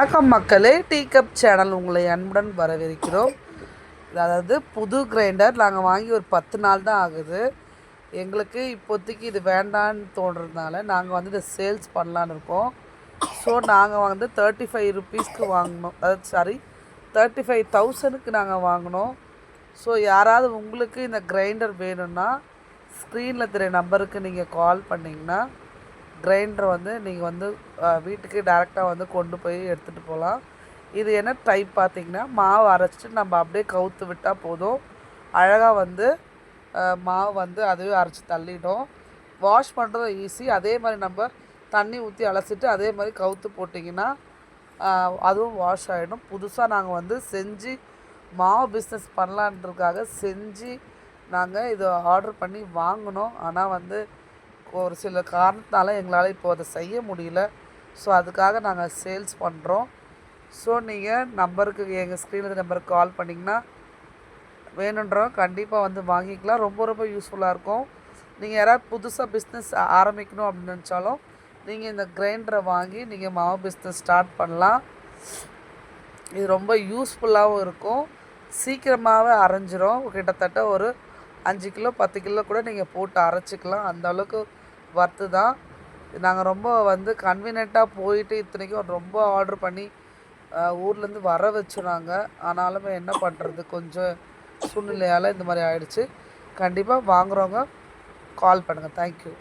வணக்கம் மக்களே, tea cup channel உங்களை அன்புடன் வரவேற்கிறோம். அதாவது புது கிரைண்டர் நாங்கள் வாங்கி ஒரு 10 நாள் தான் ஆகுது. எங்களுக்கு இப்போதைக்கு இது வேண்டான்னு தோன்றதுனால நாங்கள் வந்து இதை சேல்ஸ் பண்ணலான்னு இருக்கோம். ஸோ நாங்கள் வந்து 35 ருப்பீஸ்க்கு வாங்கினோம், அதாவது 35,000க்கு நாங்கள் வாங்கினோம். ஸோ யாராவது உங்களுக்கு இந்த கிரைண்டர் வேணும்னா ஸ்க்ரீனில் தெரிய நம்பருக்கு நீங்கள் கால் பண்ணிங்கன்னா கிரைண்டரை வந்து நீங்கள் வந்து வீட்டுக்கு டேரெக்டாக வந்து கொண்டு போய் எடுத்துகிட்டு போகலாம். இது என்ன டைப் பார்த்திங்கன்னா, மாவு அரைச்சிட்டு நம்ம அப்படியே கவுத்து விட்டால் போதும், அழகாக வந்து மாவு வந்து அதுவே அரைச்சி தள்ளிடும். வாஷ் பண்ணுறதும் ஈஸி. அதே மாதிரி நம்ம தண்ணி ஊற்றி அலசிட்டு அதே மாதிரி கவுத்து போட்டிங்கன்னா அதுவும் வாஷ் ஆகிடும். புதுசாக நாங்கள் வந்து செஞ்சு மாவு பிஸ்னஸ் பண்ணலான்றதுக்காக செஞ்சு நாங்கள் இதை ஆர்டர் பண்ணி வாங்கினோம். ஆனால் வந்து ஒரு சில காரணத்தினால எங்களால் இப்போது அதை செய்ய முடியல. ஸோ அதுக்காக நாங்கள் சேல்ஸ் பண்ணுறோம். ஸோ நீங்கள் நம்பருக்கு, எங்கள் ஸ்க்ரீனில் நம்பருக்கு கால் பண்ணிங்கன்னா வேணுன்றவங்க கண்டிப்பாக வந்து வாங்கிக்கலாம். ரொம்ப ரொம்ப யூஸ்ஃபுல்லாக இருக்கும். நீங்கள் யாராவது புதுசாக பிஸ்னஸ் ஆரம்பிக்கணும் அப்படின்னு நினச்சாலும் நீங்கள் இந்த கிரைண்டரை வாங்கி நீங்கள் மாவு பிஸ்னஸ் ஸ்டார்ட் பண்ணலாம். இது ரொம்ப யூஸ்ஃபுல்லாகவும் இருக்கும். சீக்கிரமாகவே அரைஞ்சிரும். கிட்டத்தட்ட ஒரு 5 கிலோ 10 கிலோ கூட நீங்கள் போட்டு அரைச்சிக்கலாம். அந்த அளவுக்கு ஒர்த்து தான். நாங்கள் ரொம்ப வந்து கன்வீனியண்ட்டாக போயிட்டு இத்தனைக்கும் ரொம்ப ஆர்டர் பண்ணி ஊர்லேருந்து வர வச்சுனாங்க. ஆனாலுமே என்ன பண்ணுறது, கொஞ்சம் சூழ்நிலையால் இந்த மாதிரி ஆயிடுச்சு. கண்டிப்பாக வாங்குகிறவங்க கால் பண்ணுங்கள். தேங்க்யூ.